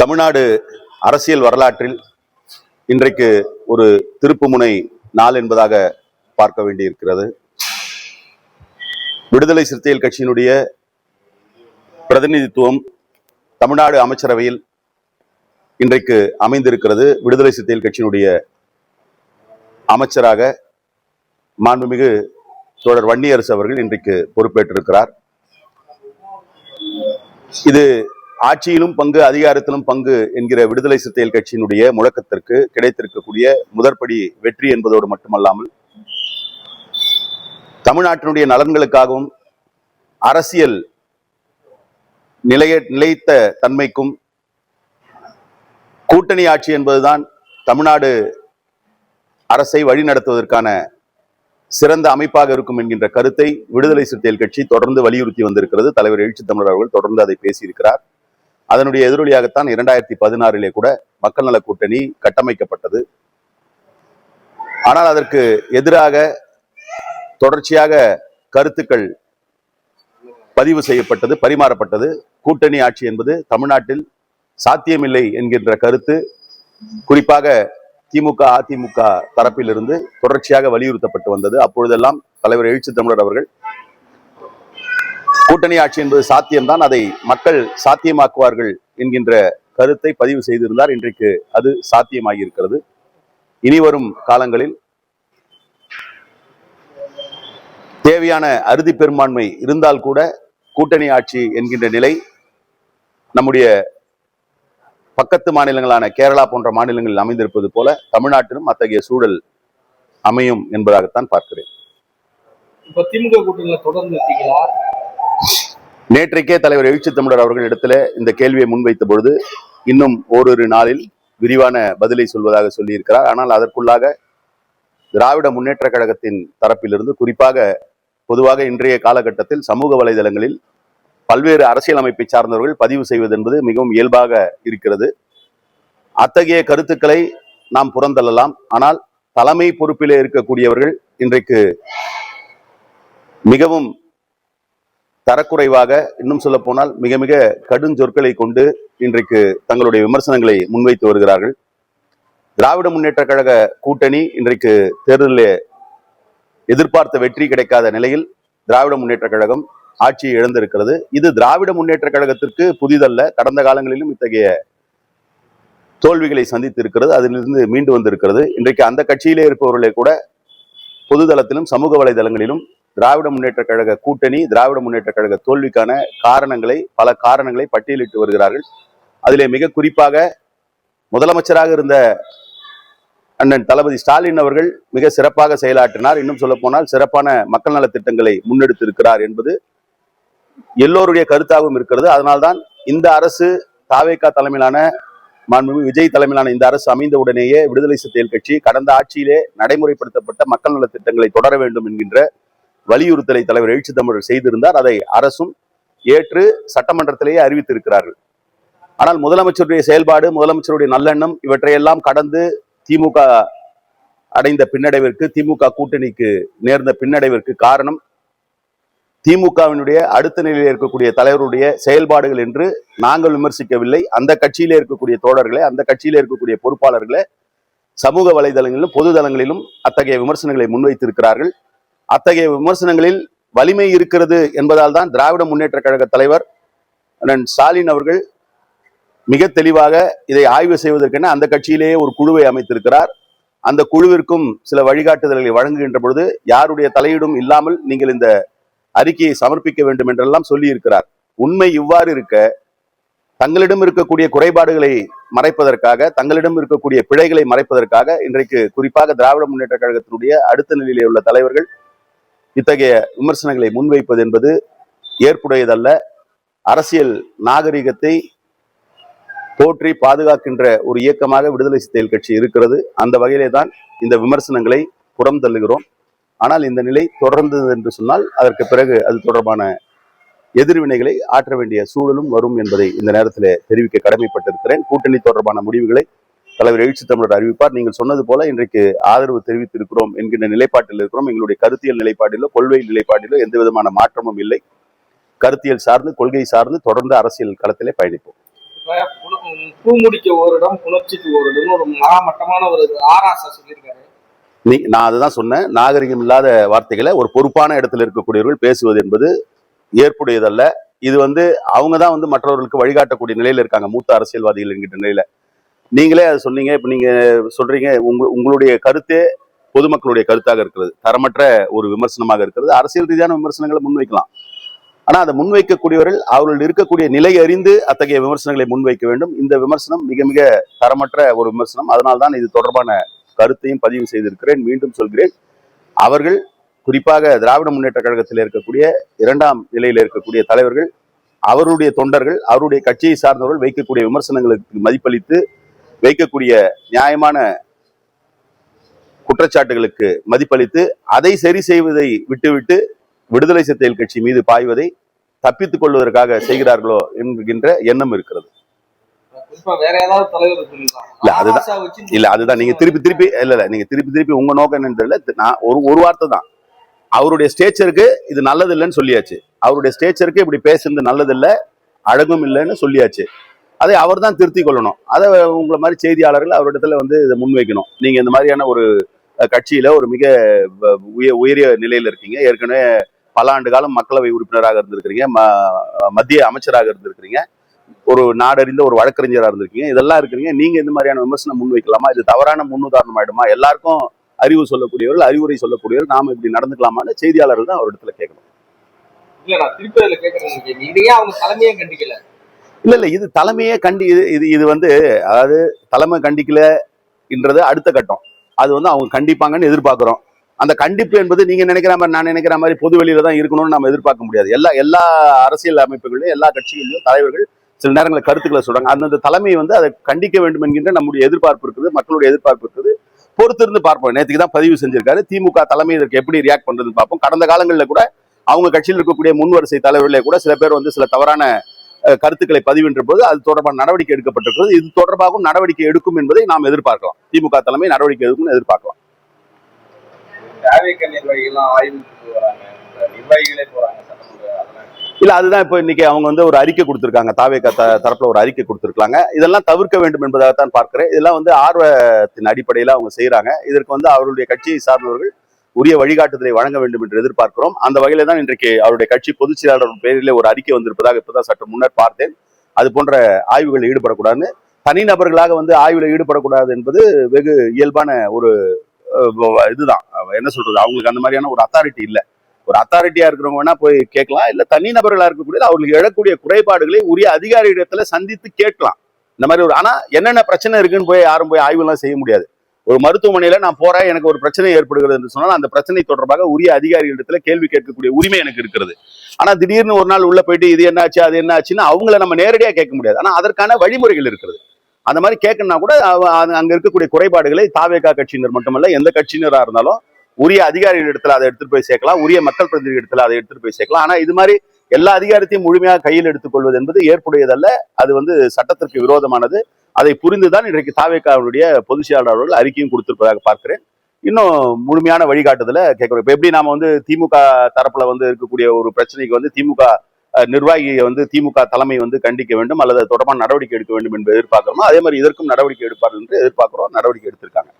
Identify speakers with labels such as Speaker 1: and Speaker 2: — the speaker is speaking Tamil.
Speaker 1: தமிழ்நாடு அரசியல் வரலாற்றில் இன்றைக்கு ஒரு திருப்புமுனை நாள் என்பதாக பார்க்க வேண்டியிருக்கிறது. விடுதலை சிறுத்தைகள் கட்சியினுடைய பிரதிநிதித்துவம் தமிழ்நாடு அமைச்சரவையில் இன்றைக்கு அமைந்திருக்கிறது. விடுதலை சிறுத்தைகள் கட்சியினுடைய அமைச்சராக மாண்புமிகு தோழர் வன்னியரசு அவர்கள் இன்றைக்கு பொறுப்பேற்றிருக்கிறார். இது ஆட்சியிலும் பங்கு அதிகாரத்திலும் பங்கு என்கிற விடுதலை சிறுத்தைகள் கட்சியினுடைய முழக்கத்திற்கு கிடைத்திருக்கக்கூடிய முதற்படி வெற்றி என்பதோடு மட்டுமல்லாமல் தமிழ்நாட்டினுடைய நலன்களுக்காகவும் அரசியல் நிலைத்த தன்மைக்கும் கூட்டணி ஆட்சி என்பதுதான் தமிழ்நாடு அரசை வழிநடத்துவதற்கான சிறந்த அமைப்பாக இருக்கும் என்கின்ற கருத்தை விடுதலை சிறுத்தைகள் கட்சி தொடர்ந்து வலியுறுத்தி வந்திருக்கிறது. தலைவர் எழுச்சி தமிழர் அவர்கள் தொடர்ந்து அதை பேசியிருக்கிறார். அதனுடைய எதிரொலியாகத்தான் 2016 கூட மக்கள் நல கூட்டணி கட்டமைக்கப்பட்டது. ஆனால் அதற்கு எதிராக தொடர்ச்சியாக கருத்துக்கள் பதிவு செய்யப்பட்டது, பரிமாறப்பட்டது. கூட்டணி ஆட்சி என்பது தமிழ்நாட்டில் சாத்தியமில்லை என்கின்ற கருத்து குறிப்பாக திமுக அதிமுக தரப்பிலிருந்து தொடர்ச்சியாக வலியுறுத்தப்பட்டு வந்தது. அப்பொழுதெல்லாம் தலைவர் எழுச்சி தமிழர் அவர்கள் கூட்டணி ஆட்சி என்பது சாத்தியம்தான், அதை மக்கள் சாத்தியமாக்குவார்கள் என்கின்ற கருத்தை பதிவு செய்திருந்தார். இன்றைக்கு அது சாத்தியமாகியிருக்கிறது. இனி வரும் காலங்களில் தேவையான அறுதி பெரும்பான்மை இருந்தால் கூட கூட்டணி ஆட்சி என்கின்ற நிலை நம்முடைய பக்கத்து மாநிலங்களான கேரளா போன்ற மாநிலங்களில் அமைந்திருப்பது போல தமிழ்நாட்டிலும் அத்தகைய சூழல் அமையும் என்பதாகத்தான் பார்க்கிறேன்.
Speaker 2: இப்ப திமுக கூட்டணியில தொடர்ந்து இருக்கீங்களா?
Speaker 1: நேற்றைக்கே தலைவர் எழுச்சி தமிழர் அவர்கள் இடத்துல இந்த கேள்வியை முன்வைத்த பொழுது இன்னும் ஓரிரு நாளில் விரிவான பதிலை சொல்வதாக சொல்லியிருக்கிறார். ஆனால் அதற்குள்ளாக திராவிட முன்னேற்ற கழகத்தின் தரப்பிலிருந்து குறிப்பாக பொதுவாக இன்றைய காலகட்டத்தில் சமூக வலைதளங்களில் பல்வேறு அரசியல் அமைப்பை சார்ந்தவர்கள் பதிவு செய்வது என்பது மிகவும் இயல்பாக இருக்கிறது. அத்தகைய கருத்துக்களை நாம் புறந்தள்ளலாம். ஆனால் தலைமை பொறுப்பிலே இருக்கக்கூடியவர்கள் இன்றைக்கு மிகவும் தரக்குறைவாக, இன்னும் சொல்ல போனால் மிக மிக கடும் சொற்களை கொண்டு இன்றைக்கு தங்களுடைய விமர்சனங்களை முன்வைத்து வருகிறார்கள். திராவிட முன்னேற்ற கழக கூட்டணி இன்றைக்கு தேர்தலில் எதிர்பார்த்த வெற்றி கிடைக்காத நிலையில் திராவிட முன்னேற்ற கழகம் ஆட்சியை இழந்திருக்கிறது. இது திராவிட முன்னேற்ற கழகத்திற்கு புதிதல்ல. கடந்த காலங்களிலும் இத்தகைய தோல்விகளை சந்தித்து இருக்கிறது, அதிலிருந்து மீண்டு வந்திருக்கிறது. இன்றைக்கு அந்த கட்சியிலே இருப்பவர்களே கூட பொதுதளத்திலும் சமூக வலைதளங்களிலும் திராவிட முன்னேற்ற கழக கூட்டணி, திராவிட முன்னேற்ற கழக தோல்விக்கான பல காரணங்களை பட்டியலிட்டு வருகிறார்கள். அதிலே மிக குறிப்பாக முதலமைச்சராக இருந்த அண்ணன் தளபதி ஸ்டாலின் அவர்கள் மிக சிறப்பாக செயலாற்றினார். இன்னும் சொல்ல போனால் சிறப்பான மக்கள் நல திட்டங்களை முன்னெடுத்திருக்கிறார் என்பது எல்லோருடைய கருத்தாகவும் இருக்கிறது. அதனால்தான் இந்த அரசு தாவேகா தலைமையிலான மாண்புமிகு விஜய் தலைமையிலான இந்த அரசு அமைந்த உடனேயே விடுதலை சிறுத்தைகள் கட்சி கடந்த ஆட்சியிலே நடைமுறைப்படுத்தப்பட்ட மக்கள் நல திட்டங்களை தொடர வேண்டும் என்கின்ற வலியுறுத்தலை தலைவர் எழுச்சி தமிழர் செய்திருந்தார். அதை அரசும் ஏற்று சட்டமன்றத்திலேயே அறிவித்திருக்கிறார்கள். ஆனால் முதலமைச்சருடைய செயல்பாடு, முதலமைச்சருடைய நல்லெண்ணம் இவற்றையெல்லாம் கடந்து திமுக அடைந்த பின்னடைவிற்கு, திமுக கூட்டணிக்கு நேர்ந்த பின்னடைவிற்கு காரணம் திமுகவினுடைய அடுத்த நிலையில் இருக்கக்கூடிய தலைவருடைய செயல்பாடுகள் என்று நாங்கள் விமர்சிக்கவில்லை. அந்த கட்சியிலே இருக்கக்கூடிய தோழர்களே, அந்த கட்சியிலே இருக்கக்கூடிய பொறுப்பாளர்களே சமூக வலைதளங்களிலும் பொது தளங்களிலும் அத்தகைய விமர்சனங்களை முன்வைத்திருக்கிறார்கள். அத்தகைய விமர்சனங்களில் வலிமை இருக்கிறது என்பதால் தான் திராவிட முன்னேற்ற கழக தலைவர் அண்ணன் ஸ்டாலின் அவர்கள் மிக தெளிவாக இதை ஆய்வு செய்வதற்கென அந்த கட்சியிலேயே ஒரு குழுவை அமைத்திருக்கிறார். அந்த குழுவிற்கும் சில வழிகாட்டுதல்களை வழங்குகின்ற பொழுது யாருடைய தலையீடும் இல்லாமல் நீங்கள் இந்த அறிக்கையை சமர்ப்பிக்க வேண்டும் என்றெல்லாம் சொல்லி இருக்கிறார். உண்மை இவ்வாறு இருக்க தங்களிடம் இருக்கக்கூடிய குறைபாடுகளை மறைப்பதற்காக, தங்களிடம் இருக்கக்கூடிய பிழைகளை மறைப்பதற்காக இன்றைக்கு குறிப்பாக திராவிட முன்னேற்ற கழகத்தினுடைய அடுத்த நிலையிலே உள்ள தலைவர்கள் இத்தகைய விமர்சனங்களை முன்வைப்பது என்பது ஏற்புடையதல்ல. அரசியல் நாகரிகத்தை போற்றி பாதுகாக்கின்ற ஒரு இயக்கமாக விடுதலை சிறுத்தைகள் கட்சி இருக்கிறது. அந்த வகையிலே தான் இந்த விமர்சனங்களை புறம் தள்ளுகிறோம். ஆனால் இந்த நிலை தொடர்ந்தது என்று சொன்னால் அதற்கு பிறகு அது தொடர்பான எதிர்வினைகளை ஆற்ற வேண்டிய சூழலும் வரும் என்பதை இந்த நேரத்தில் தெரிவிக்க கடமைப்பட்டிருக்கிறேன். கூட்டணி தொடர்பான முடிவுகளை தலைவர் எழுச்சி தமிழர் அறிவிப்பார். நீங்கள் சொன்னது போல இன்றைக்கு ஆதரவு தெரிவித்திருக்கிறோம் என்கின்ற நிலைப்பாட்டில் இருக்கிறோம். எங்களுடைய கருத்தியல் நிலைப்பாட்டிலோ கொள்கை நிலைப்பாட்டிலோ எந்த விதமான மாற்றமும் இல்லை. கருத்தியல் சார்ந்து, கொள்கை சார்ந்து தொடர்ந்து அரசியல் களத்திலே பயணிப்போம்.
Speaker 2: பூமுடிக்க ஒரு இடம் புணர்ச்சிக்கு ஒரு இடம் ஒரு மகாமட்டமான ஒரு ஆராசா சொல்லியிருக்காரு.
Speaker 1: நான் அதுதான் சொன்னேன். நாகரிகம் இல்லாத வார்த்தைகளை ஒரு பொறுப்பான இடத்துல இருக்கக்கூடியவர்கள் பேசுவது என்பது ஏற்புடையதல்ல. இது அவங்க தான் மற்றவர்களுக்கு வழிகாட்டக்கூடிய நிலையில இருக்காங்க, மூத்த அரசியல்வாதிகள் என்கின்ற நிலையில. நீங்களே அதை சொன்னீங்க. இப்ப நீங்க சொல்றீங்க உங்களுடைய கருத்தே பொதுமக்களுடைய கருத்தாக இருக்கிறது, தரமற்ற ஒரு விமர்சனமாக இருக்கிறது. அரசியல் ரீதியான விமர்சனங்களை முன்வைக்கலாம். ஆனா அதை முன்வைக்கக்கூடியவர்கள் அவர்கள் இருக்கக்கூடிய நிலை அறிந்து அத்தகைய விமர்சனங்களை முன்வைக்க வேண்டும். இந்த விமர்சனம் மிக மிக தரமற்ற ஒரு விமர்சனம். அதனால்தான் இது தொடர்பான கருத்தையும் பதிவு செய்திருக்கிறேன். மீண்டும் சொல்கிறேன், அவர்கள் குறிப்பாக திராவிட முன்னேற்ற கழகத்தில் இருக்கக்கூடிய 2ஆம் நிலையில் இருக்கக்கூடிய தலைவர்கள், அவருடைய தொண்டர்கள், அவருடைய கட்சியை சார்ந்தவர்கள் வைக்கக்கூடிய விமர்சனங்களுக்கு மதிப்பளித்து, வைக்கக்கூடிய நியாயமான குற்றச்சாட்டுகளுக்கு மதிப்பளித்து, அதை சரி செய்வதை விட்டுவிட்டு விடுதலை சிறுத்தைகள் கட்சி மீது பாய்வதை தப்பித்துக் கொள்வதற்காக செய்கிறார்களோ என்கின்ற எண்ணம் இருக்கிறது.
Speaker 2: வேற ஏதாவது தலைவர்
Speaker 1: அதுதான் நீங்க திருப்பி உங்க நோக்கம் என்னன்னு தெரியல. நான் ஒரு வார்த்தை தான், அவருடைய ஸ்டேச்சருக்கு இது நல்லது இல்லைன்னு சொல்லியாச்சு. அவருடைய ஸ்டேச்சருக்கு இப்படி பேசுறது நல்லது இல்லை, அழகும் இல்லைன்னு சொல்லியாச்சு. அதை அவர் தான் திருத்திக் கொள்ளணும். அதை உங்களை மாதிரி செய்தியாளர்கள் அவரிடத்துல இதை முன்வைக்கணும். நீங்க இந்த மாதிரியான ஒரு கட்சியில ஒரு மிக உயரிய நிலையில இருக்கீங்க, ஏற்கனவே பல ஆண்டு காலம் மக்களவை உறுப்பினராக இருந்திருக்கிறீங்க, மத்திய அமைச்சராக இருந்திருக்கிறீங்க, ஒரு நாடறிந்த ஒரு வழக்கறிஞராக இருந்திருக்கீங்க, இதெல்லாம் இருக்கிறீங்க. நீங்க இந்த மாதிரியான விமர்சனம் முன்வைக்கலாமா? இது தவறான முன்னுதாரணம் ஆயிடுமா? எல்லாருக்கும் அறிவு சொல்லக்கூடியவர்கள், அறிவுரை சொல்லக்கூடியவர்கள், நாம இப்படி நடந்துக்கலாமான்னு செய்தியாளர்கள் தான் அவரிடத்துல கேட்கணும்.
Speaker 2: இல்ல, நான் திருப்பி அதுல கேட்கறேன், இதையே அவங்க தலைமையே கண்டிக்கல.
Speaker 1: இல்ல இது தலைமையே இது அதாவது தலைமை கண்டிக்கலன்றது அடுத்த கட்டம். அது அவங்க கண்டிப்பாங்கன்னு எதிர்பார்க்கிறோம். அந்த கண்டிப்பு என்பது நீங்க நினைக்கிற மாதிரி, நான் நினைக்கிற மாதிரி பொது வெளியில தான் இருக்கணும்னு நம்ம எதிர்பார்க்க முடியாது. எல்லா அரசியல் அமைப்புகளிலும் எல்லா கட்சிகளிலும் தலைவர்கள் சில நேரங்களில் கருத்துக்களை சொல்றாங்க. அந்த தலைமை அதை கண்டிக்க வேண்டும் என்கின்ற நம்முடைய எதிர்பார்ப்பு இருக்குது, மக்களுடைய எதிர்பார்ப்பு இருக்குது. பொறுத்திருந்து பார்ப்போம். நேற்றுக்கு தான் பதிவு செஞ்சிருக்காரு. திமுக தலைமை இதற்கு எப்படி ரியாக்ட் பண்றதுன்னு பார்ப்போம். கடந்த காலங்களில் கூட அவங்க கட்சியில் இருக்கக்கூடிய முன்வரிசை தலைவர்களே கூட சில பேர் சில தவறான கருத்துக்களை பதிவின்ற போது அது தொடர்பான நடவடிக்கை எடுக்கப்பட்டிருக்கிறது. இது தொடர்பாகவும் நடவடிக்கை எடுக்கும் என்பதை நாம் எதிர்பார்க்கலாம். திமுக தலைமை நடவடிக்கை எடுக்கும் எதிர்பார்க்கலாம். இல்ல, அதுதான் இப்ப இன்னைக்கு அவங்க ஒரு அறிக்கை கொடுத்திருக்காங்க. தாவேக தரப்புல ஒரு அறிக்கை கொடுத்திருக்காங்க. இதெல்லாம் தவிர்க்க வேண்டும் என்பதாகத்தான் பார்க்கிறேன். இதெல்லாம் ஆர்வத்தின் அடிப்படையில அவங்க செய்யறாங்க. இதற்கு அவருடைய கட்சியை சார்ந்தவர்கள் உரிய வழிகாட்டுதலை வழங்க வேண்டும் என்று எதிர்பார்க்கிறோம். அந்த வகையில தான் இன்றைக்கு அவருடைய கட்சி பொதுச் செயலாளர் பேரிலே ஒரு அறிக்கை வந்திருப்பதாக இப்பதான் சற்று முன்னர் பார்த்தேன். அது போன்ற ஆய்வுகளில் ஈடுபடக்கூடாதுன்னு, தனிநபர்களாக ஆய்வுல ஈடுபடக்கூடாது என்பது வெகு இயல்பான ஒரு இதுதான். என்ன சொல்றது, அவங்களுக்கு அந்த மாதிரியான ஒரு அத்தாரிட்டி இல்லை. ஒரு அத்தாரிட்டியா இருக்கிறவங்க வேணா போய் கேட்கலாம், இல்ல தனிநபர்களா இருக்கக்கூடிய அவர்களுக்கு எழக்கூடிய குறைபாடுகளை உரிய அதிகாரியிடத்துல சந்தித்து கேட்கலாம். இந்த மாதிரி ஆனா என்னென்ன பிரச்சனை இருக்குன்னு யாரும் ஆய்வு எல்லாம் செய்ய முடியாது. ஒரு மருத்துவமனையில நான் போறேன், எனக்கு ஒரு பிரச்சனை ஏற்படுகிறது என்று சொன்னால் அந்த பிரச்சனை தொடர்பாக உரிய அதிகாரிகளிடத்துல கேள்வி கேட்கக்கூடிய உரிமை எனக்கு இருக்கிறது. ஆனா திடீர்னு ஒரு நாள் உள்ள போயிட்டு இது என்ன ஆச்சு அது என்ன ஆச்சுன்னு அவங்கள நம்ம நேரடியா கேட்க முடியாது. ஆனா அதற்கான வழிமுறைகள் இருக்கிறது. அந்த மாதிரி கேட்கணும்னா கூட அங்க இருக்கக்கூடிய குறைபாடுகளை தாவேகா கட்சியினர் மட்டுமல்ல, எந்த கட்சியினரா இருந்தாலும் உரிய அதிகாரிகள் இடத்துல அதை எடுத்துட்டு போய் சேர்க்கலாம், உரிய மக்கள் பிரதிநிதி இடத்துல அதை எடுத்துட்டு போய் சேர்க்கலாம். ஆனா இது மாதிரி எல்லா அதிகாரத்தையும் முழுமையாக கையில் எடுத்துக்கொள்வது என்பது ஏற்புடையதல்ல. அது சட்டத்திற்கு விரோதமானது. அதை புரிந்துதான் இன்றைக்கு தாவேகாவுடைய பொதுச் செயலாளர்கள் அறிக்கையும் கொடுத்திருப்பதாக பார்க்கிறேன். இன்னும் முழுமையான வழிகாட்டுதல கேட்கிறோம். இப்ப எப்படி நாம திமுக தரப்புல இருக்கக்கூடிய ஒரு பிரச்சனைக்கு திமுக நிர்வாகியை திமுக தலைமை கண்டிக்க வேண்டும் அல்லது தொடர்பான நடவடிக்கை எடுக்க வேண்டும் என்று எதிர்பார்க்கிறோமோ, அதே மாதிரி இதற்கும் நடவடிக்கை எடுப்பார்கள் என்று எதிர்பார்க்கிறோம். நடவடிக்கை எடுத்திருக்காங்க.